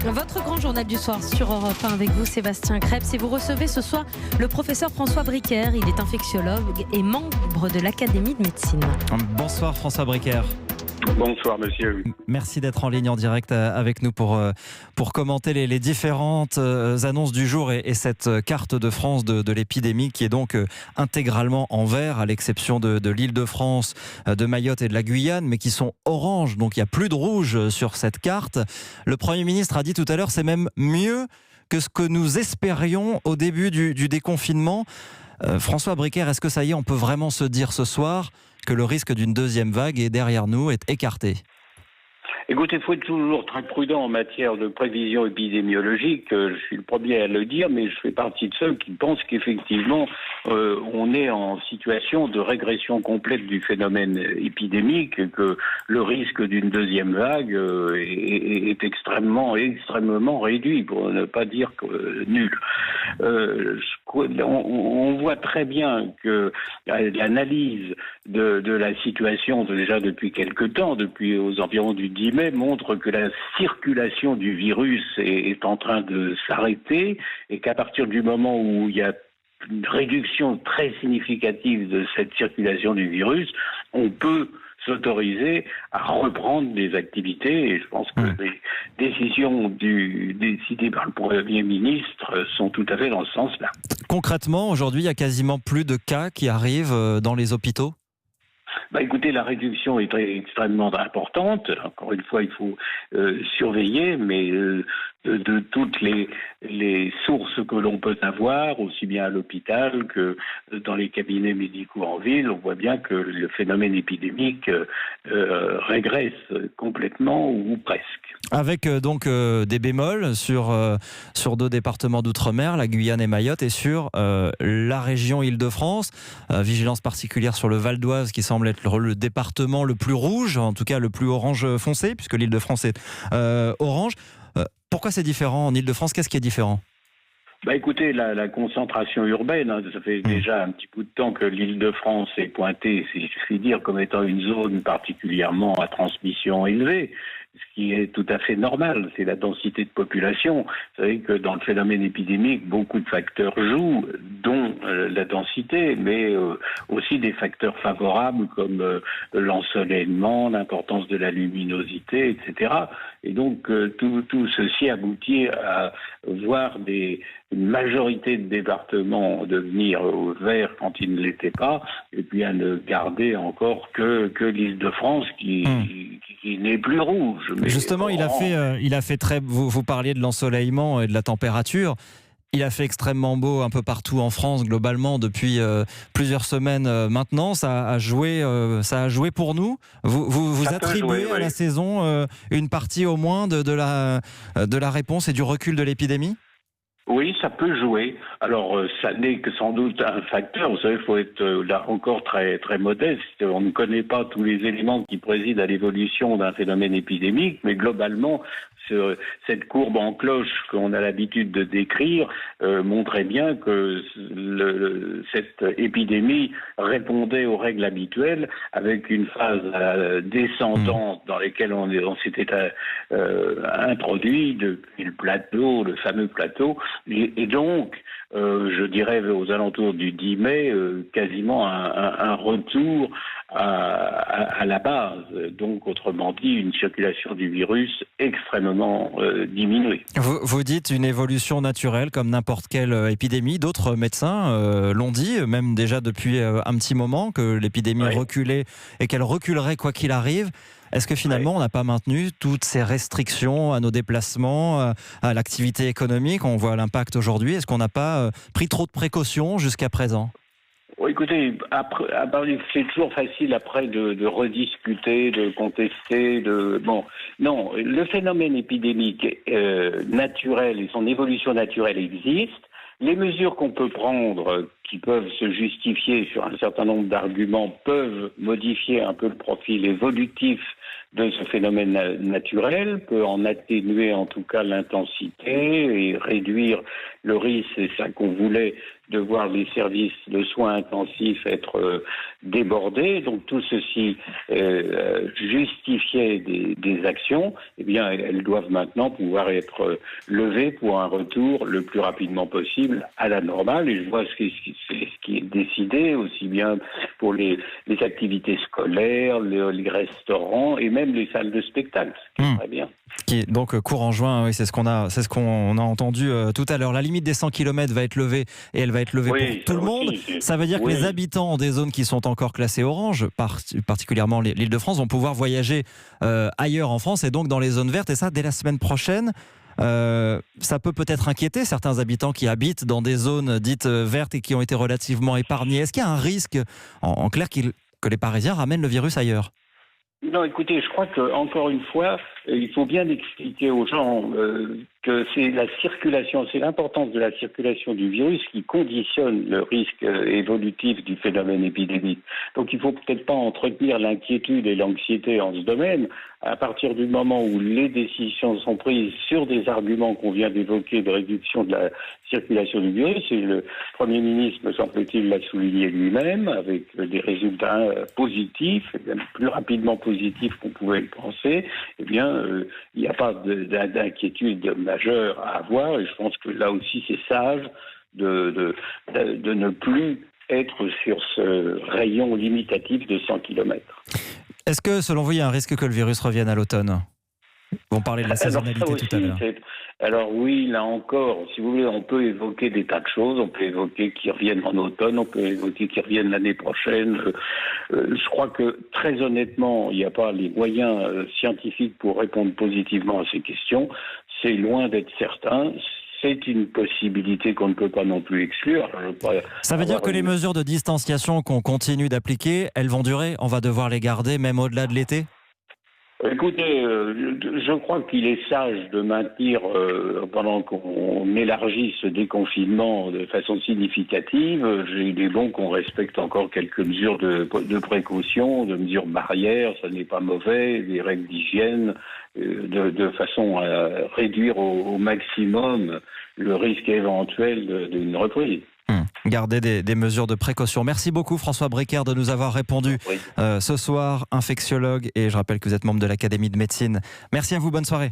Votre grand journal du soir sur Europe 1 avec vous, Sébastien Krebs. Et vous recevez ce soir le professeur François Bricaire. Il est infectiologue et membre de l'Académie de médecine. Bonsoir François Bricaire. Bonsoir monsieur. Merci d'être en ligne en direct avec nous pour commenter les différentes annonces du jour et cette carte de France de l'épidémie qui est donc intégralement en vert, à l'exception de l'Île-de-France, de Mayotte et de la Guyane, mais qui sont orange, donc il n'y a plus de rouge sur cette carte. Le Premier ministre a dit tout à l'heure, c'est même mieux que ce que nous espérions au début du déconfinement. François Bricaire, est-ce que ça y est, on peut vraiment se dire ce soir que le risque d'une deuxième vague est derrière nous, est écarté? Écoutez, il faut être toujours très prudent en matière de prévision épidémiologique. Je suis le premier à le dire, mais je fais partie de ceux qui pensent qu'effectivement, on est en situation de régression complète du phénomène épidémique et que le risque d'une deuxième vague est extrêmement réduit, pour ne pas dire nul. On voit très bien que l'analyse de la situation déjà depuis quelque temps, depuis aux environs du 10 mai, montre que la circulation du virus est en train de s'arrêter et qu'à partir du moment où il y a une réduction très significative de cette circulation du virus, on peut s'autoriser à reprendre des activités et je pense que les décisions décidées par le Premier ministre sont tout à fait dans ce sens-là. Concrètement, aujourd'hui, il y a quasiment plus de cas qui arrivent dans les hôpitaux? Écoutez, la réduction est extrêmement importante. Encore une fois, il faut surveiller, mais de toutes les sources que l'on peut avoir, aussi bien à l'hôpital que dans les cabinets médicaux en ville, on voit bien que le phénomène épidémique régresse complètement ou presque. Avec donc des bémols sur 2 départements d'outre-mer, la Guyane et Mayotte, et sur la région Île-de-France. Vigilance particulière sur le Val d'Oise qui semble être le département le plus rouge, en tout cas le plus orange foncé, puisque l'Île-de-France est orange. Pourquoi c'est différent en Île-de-France? Qu'est-ce qui est différent? Écoutez, la concentration urbaine, ça fait déjà un petit bout de temps que l'Île-de-France est pointée, si je puis dire, comme étant une zone particulièrement à transmission élevée. Ce qui est tout à fait normal, c'est la densité de population. Vous savez que dans le phénomène épidémique, beaucoup de facteurs jouent, dont la densité, mais aussi des facteurs favorables comme l'ensoleillement, l'importance de la luminosité, etc. Et donc tout ceci aboutit à voir une majorité de départements devenir verts quand ils ne l'étaient pas, et puis à ne garder encore que l'Île-de-France qui n'est plus rouge. Mais justement, il a fait très. Vous parliez de l'ensoleillement et de la température. Il a fait extrêmement beau un peu partout en France, globalement, depuis plusieurs semaines maintenant. Ça a joué pour nous. Vous attribuez à la saison une partie au moins de la réponse et du recul de l'épidémie? Oui, ça peut jouer. Alors, ça n'est que sans doute un facteur. Vous savez, il faut être là encore très, très modeste. On ne connaît pas tous les éléments qui président à l'évolution d'un phénomène épidémique, mais globalement, cette courbe en cloche qu'on a l'habitude de décrire montrait bien que cette épidémie répondait aux règles habituelles avec une phase descendante dans laquelle on s'était introduit depuis le fameux plateau, et donc je dirais aux alentours du 10 mai, quasiment un retour à la base. Donc, autrement dit, une circulation du virus extrêmement diminuée. Vous dites une évolution naturelle comme n'importe quelle épidémie. D'autres médecins l'ont dit, même déjà depuis un petit moment, que l'épidémie reculait et qu'elle reculerait quoi qu'il arrive. Est-ce que finalement on n'a pas maintenu toutes ces restrictions à nos déplacements, à l'activité économique? On voit l'impact aujourd'hui. Est-ce qu'on n'a pas pris trop de précautions jusqu'à présent? Écoutez, c'est toujours facile après de rediscuter, de contester, non, le phénomène épidémique naturel et son évolution naturelle existent. Les mesures qu'on peut prendre, qui peuvent se justifier sur un certain nombre d'arguments, peuvent modifier un peu le profil évolutif de ce phénomène naturel, peut en atténuer en tout cas l'intensité et réduire le risque, c'est ça qu'on voulait, de voir les services de soins intensifs être débordés. Donc tout ceci justifiait des actions. Eh bien, elles doivent maintenant pouvoir être levées pour un retour le plus rapidement possible à la normale. Et je vois ce qui est décidé, aussi bien pour les activités scolaires, les restaurants et même les salles de spectacle, ce qui est très bien. Qui est donc courant juin, oui, c'est ce qu'on a entendu tout à l'heure. La limite des 100 km va être levée et elle va être levée pour tout le monde. Ça veut dire que les habitants des zones qui sont encore classées orange, particulièrement l'Île-de-France, vont pouvoir voyager ailleurs en France et donc dans les zones vertes. Et ça, dès la semaine prochaine. Ça peut-être inquiéter certains habitants qui habitent dans des zones dites vertes et qui ont été relativement épargnés. Est-ce qu'il y a un risque, en clair, que les Parisiens ramènent le virus ailleurs ? Non, écoutez, je crois que encore une fois, il faut bien expliquer aux gens que c'est la circulation, c'est l'importance de la circulation du virus qui conditionne le risque évolutif du phénomène épidémique. Donc il ne faut peut-être pas entretenir l'inquiétude et l'anxiété en ce domaine. À partir du moment où les décisions sont prises sur des arguments qu'on vient d'évoquer de réduction de la circulation du virus, et le Premier ministre, me semble-t-il, l'a souligné lui-même, avec des résultats positifs, et même plus rapidement positifs qu'on pouvait le penser, eh bien, il n'y a pas d'inquiétude majeure à avoir, et je pense que là aussi c'est sage de ne plus être sur ce rayon limitatif de 100 km. Est-ce que, selon vous, il y a un risque que le virus revienne à l'automne ? On parlait de la saisonnalité tout à l'heure. Alors oui, là encore, si vous voulez, on peut évoquer des tas de choses. On peut évoquer qu'ils reviennent en automne, on peut évoquer qu'ils reviennent l'année prochaine. Je crois que, très honnêtement, il n'y a pas les moyens scientifiques pour répondre positivement à ces questions. C'est loin d'être certain. C'est une possibilité qu'on ne peut pas non plus exclure. Ça veut dire que les mesures de distanciation qu'on continue d'appliquer, elles vont durer ? On va devoir les garder même au-delà de l'été ? Écoutez, je crois qu'il est sage de maintenir, pendant qu'on élargit ce déconfinement de façon significative, il est bon qu'on respecte encore quelques mesures de précaution, de mesures barrières, ça n'est pas mauvais, des règles d'hygiène, de façon à réduire au maximum le risque éventuel d'une reprise. Garder des mesures de précaution. Merci beaucoup François Briquer de nous avoir répondu ce soir, infectiologue, et je rappelle que vous êtes membre de l'Académie de médecine. Merci à vous, bonne soirée.